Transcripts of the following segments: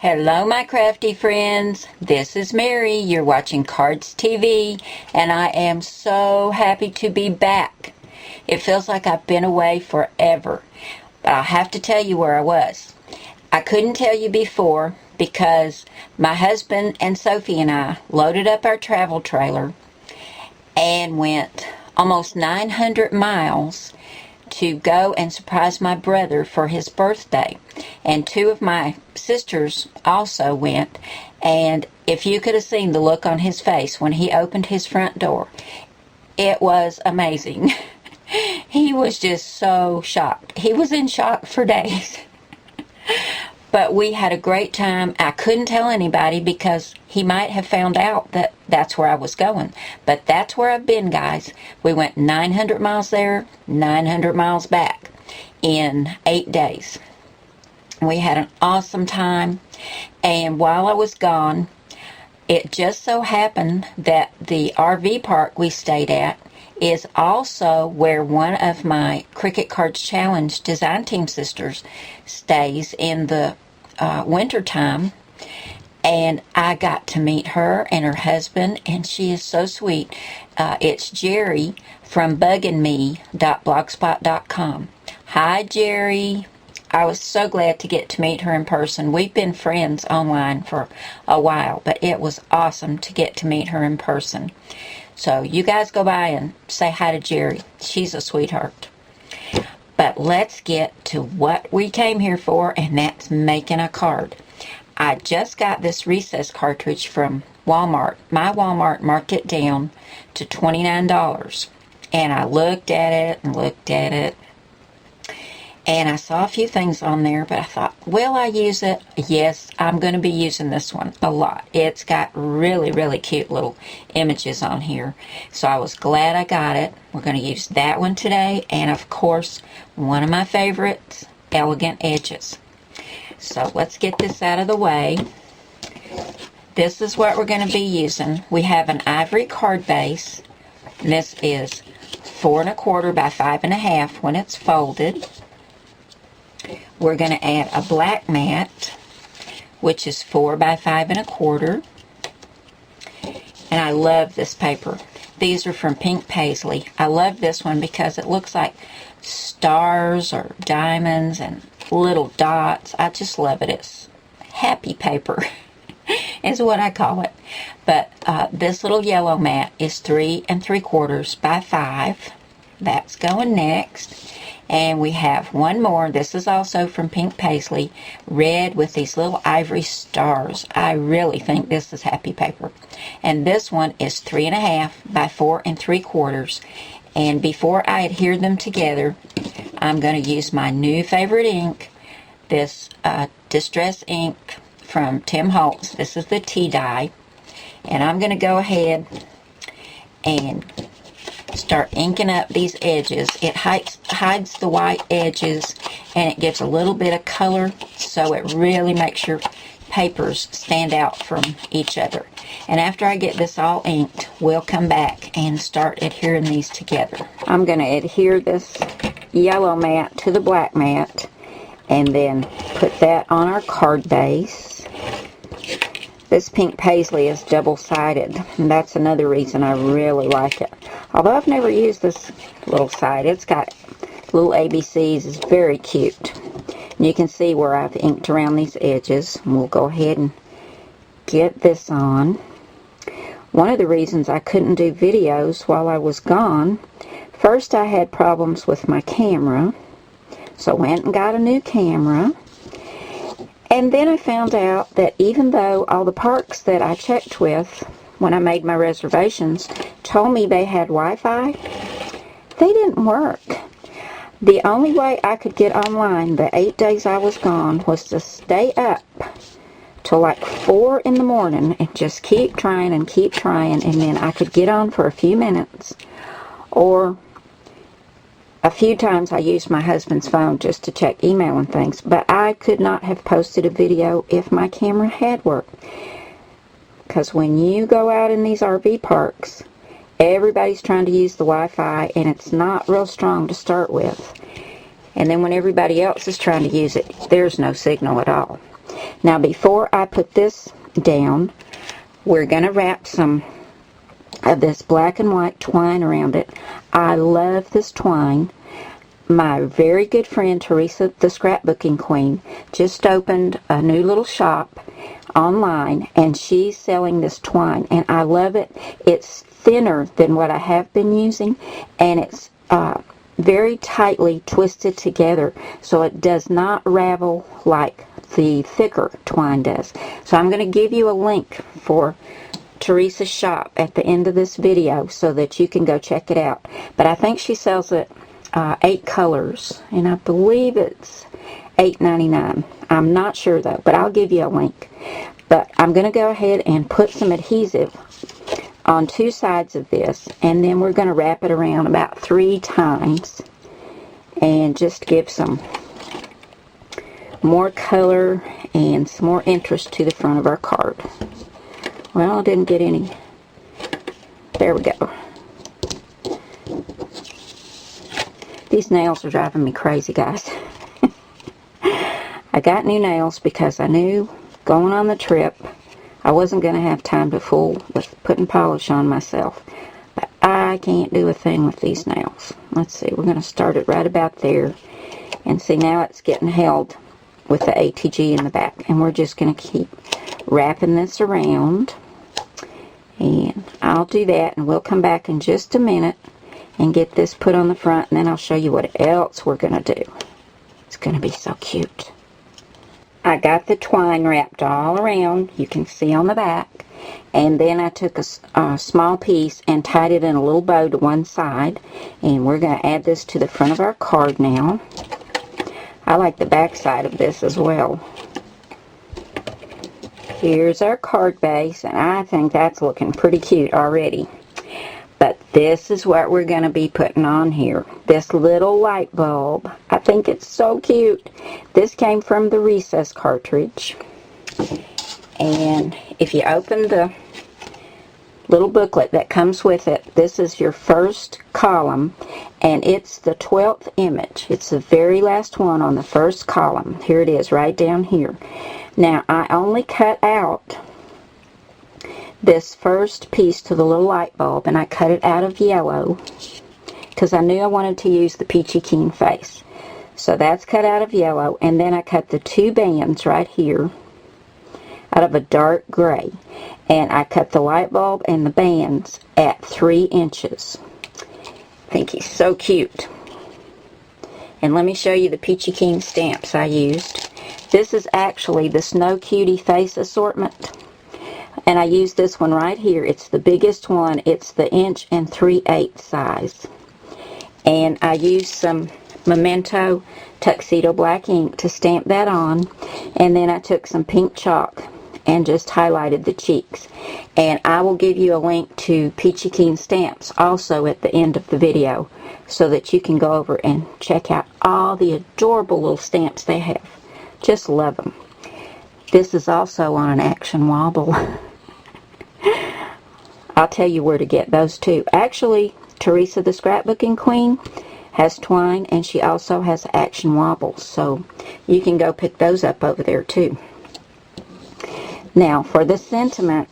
Hello my crafty friends, this is Mary. You're watching Cardz TV and I am so happy to be back. It feels like I've been away forever, but I'll have to tell you where I was. I couldn't tell you before because my husband and Sophie and I loaded up our travel trailer and went almost 900 miles to go and surprise my brother for his birthday. And two of my sisters also went, and if you could have seen the look on his face when he opened his front door, it was amazing. He was just so shocked. He was in shock for days. But we had a great time. I couldn't tell anybody because he might have found out that that's where I was going. But that's where I've been, guys. We went 900 miles there, 900 miles back in 8 days. We had an awesome time. And while I was gone, it just so happened that the RV park we stayed at is also where one of my Cricut Cardz Challenge design team sisters stays in the winter time, and I got to meet her and her husband, and she is so sweet. It's Jerry from bugandme.blogspot.com. Hi Jerry. I was so glad to get to meet her in person. We've been friends online for a while, but it was awesome to get to meet her in person. So you guys go by and say hi to Jerry. She's a sweetheart. But let's get to what we came here for, and that's making a card. I just got this recess cartridge from Walmart. My Walmart marked it down to $29. And I looked at it and looked at it. And I saw a few things on there, but I thought, will I use it? Yes, I'm going to be using this one a lot. It's got really, really cute little images on here. So I was glad I got it. We're going to use that one today. And of course, one of my favorites, Elegant Edges. So let's get this out of the way. This is what we're going to be using. We have an ivory card base. And this is 4 1/4 by 5 1/2 when it's folded. We're going to add a black mat, which is 4 by 5 1/4. And I love this paper. These are from Pink Paisley. I love this one because it looks like stars or diamonds and little dots. I just love it. It's happy paper is what I call it. But this little yellow mat is 3 3/4 by 5. That's going next. And we have one more. This is also from Pink Paisley, red with these little ivory stars. I really think this is happy paper. And this one is 3 1/2 by 4 3/4. And before I adhere them together, I'm going to use my new favorite ink, this Distress ink from Tim Holtz. This is the tea dye. And I'm going to go ahead and start inking up these edges. It hides the white edges, and it gives a little bit of color, so it really makes your papers stand out from each other. And after I get this all inked, we'll come back and start adhering these together. I'm going to adhere this yellow mat to the black mat, and then put that on our card base. This Pink Paisley is double-sided, and that's another reason I really like it. Although I've never used this little side, it's got little ABCs. It's very cute. And you can see where I've inked around these edges. And we'll go ahead and get this on. One of the reasons I couldn't do videos while I was gone, first I had problems with my camera, so I went and got a new camera. And then I found out that even though all the parks that I checked with when I made my reservations told me they had Wi-Fi, they didn't work. The only way I could get online the 8 days I was gone was to stay up till like 4 in the morning and just keep trying, and then I could get on for a few minutes. Or a few times I used my husband's phone just to check email and things, but I could not have posted a video if my camera had worked. Because when you go out in these RV parks, everybody's trying to use the Wi-Fi, and it's not real strong to start with. And then when everybody else is trying to use it, there's no signal at all. Now before I put this down, we're going to wrap some of this black and white twine around it. I love this twine. My very good friend Teresa, the scrapbooking queen, just opened a new little shop online, and she's selling this twine, and I love it. It's thinner than what I have been using, and it's very tightly twisted together, so it does not ravel like the thicker twine does. So I'm going to give you a link for Teresa's shop at the end of this video so that you can go check it out. But I think she sells it 8 colors, and I believe it's $8.99. I'm not sure though, but I'll give you a link. But I'm going to go ahead and put some adhesive on 2 sides of this, and then we're going to wrap it around about 3 times and just give some more color and some more interest to the front of our card. Well, I didn't get any. There we go. These nails are driving me crazy, guys. I got new nails because I knew going on the trip I wasn't going to have time to fool with putting polish on myself. But I can't do a thing with these nails. Let's see, we're going to start it right about there. And see, now it's getting held with the ATG in the back. And we're just going to keep wrapping this around. And I'll do that, and we'll come back in just a minute and get this put on the front, and then I'll show you what else we're going to do. It's going to be so cute. I got the twine wrapped all around, you can see on the back, and then I took a small piece and tied it in a little bow to one side, and we're going to add this to the front of our card now. I like the back side of this as well. Here's our card base, and I think that's looking pretty cute already. But this is what we're going to be putting on here. This little light bulb. I think it's so cute. This came from the recess cartridge. And if you open the little booklet that comes with it, this is your first column, and it's the 12th image. It's the very last one on the first column. Here it is, right down here. Now, I only cut out this first piece to the little light bulb, and I cut it out of yellow because I knew I wanted to use the Peachy Keen face. So that's cut out of yellow, and then I cut the 2 bands right here out of a dark gray, and I cut the light bulb and the bands at 3 inches. I think he's so cute. And let me show you the Peachy Keen stamps I used. This is actually the Snow Cutie face assortment. And I used this one right here. It's the biggest one. It's the 1 3/8 size. And I used some Memento Tuxedo black ink to stamp that on. And then I took some pink chalk and just highlighted the cheeks. And I will give you a link to Peachy Keen stamps also at the end of the video, so that you can go over and check out all the adorable little stamps they have. Just love them. This is also on an action wobble. I'll tell you where to get those too. Actually, Teresa the Scrapbooking Queen has twine, and she also has action wobbles, so you can go pick those up over there too. Now for the sentiment,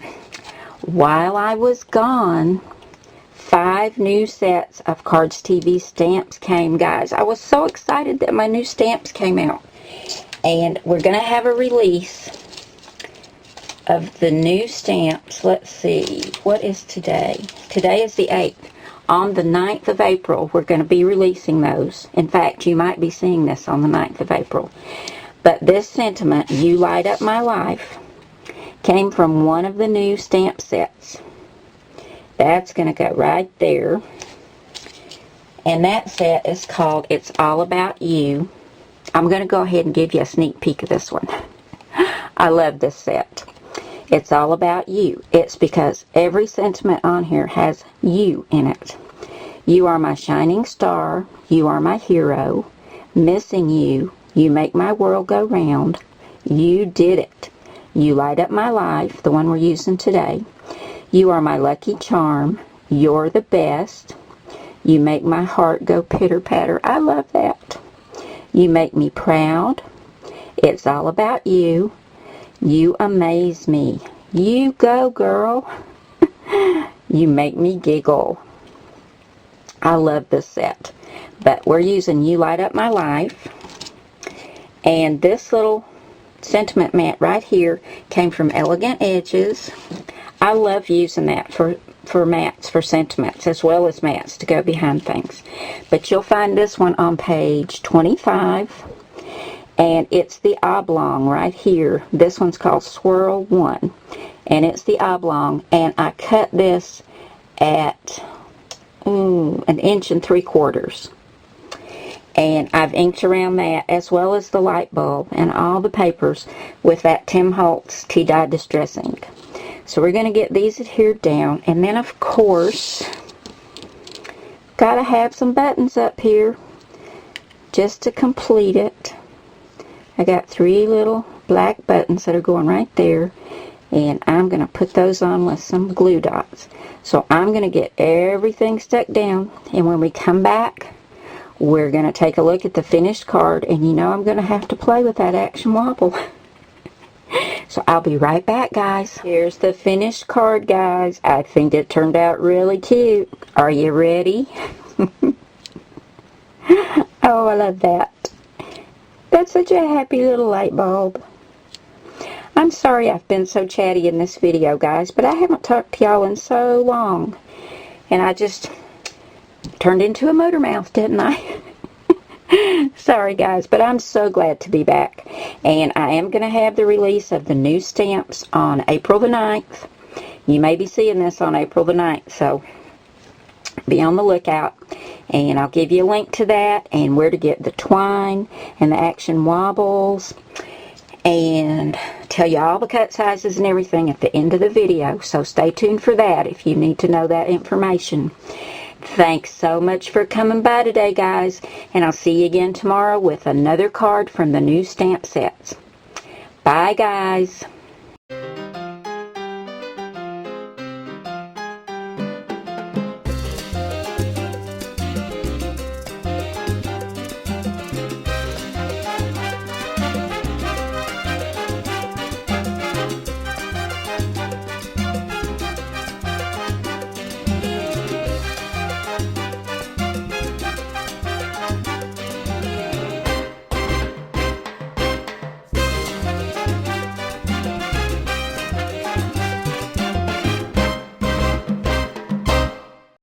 while I was gone, 5 new sets of Cardz TV stamps came, guys. I was so excited that my new stamps came out. And we're going to have a release of the new stamps. Let's see, what is today? Today is the 8th. On the 9th of April, we're going to be releasing those. In fact, you might be seeing this on the 9th of April. But this sentiment, You Light Up My Life, came from one of the new stamp sets. That's going to go right there. And that set is called It's All About You. I'm going to go ahead and give you a sneak peek of this one. I love this set. It's all about you. It's because every sentiment on here has you in it. You are my shining star. You are my hero. Missing you. You make my world go round. You did it. You light up my life, the one we're using today. You are my lucky charm. You're the best. You make my heart go pitter-patter. I love that. You make me proud. It's all about you. You amaze me. You go, girl. You make me giggle. I love this set. But we're using You Light Up My Life. And this little sentiment mat right here came from Elegant Edges. I love using that for mats, for sentiments, as well as mats to go behind things. But you'll find this one on page 25. And it's the oblong right here. This one's called Swirl 1. And it's the oblong. And I cut this at 1 3/4 inches. And I've inked around that, as well as the light bulb and all the papers, with that Tim Holtz tea dye distress ink. So we're going to get these adhered down. And then, of course, got to have some buttons up here just to complete it. I got 3 little black buttons that are going right there, and I'm going to put those on with some glue dots. So I'm going to get everything stuck down, and when we come back, we're going to take a look at the finished card, and you know I'm going to have to play with that action wobble. So I'll be right back, guys. Here's the finished card, guys. I think it turned out really cute. Are you ready? Oh, I love that. That's such a happy little light bulb. I'm sorry I've been so chatty in this video, guys, but I haven't talked to y'all in so long. And I just turned into a motor mouth, didn't I? Sorry, guys, but I'm so glad to be back. And I am going to have the release of the new stamps on April the 9th. You may be seeing this on April the 9th, so be on the lookout. And I'll give you a link to that and where to get the twine and the action wobbles, and tell you all the cut sizes and everything at the end of the video. So stay tuned for that if you need to know that information. Thanks so much for coming by today, guys, and I'll see you again tomorrow with another card from the new stamp sets. Bye, guys.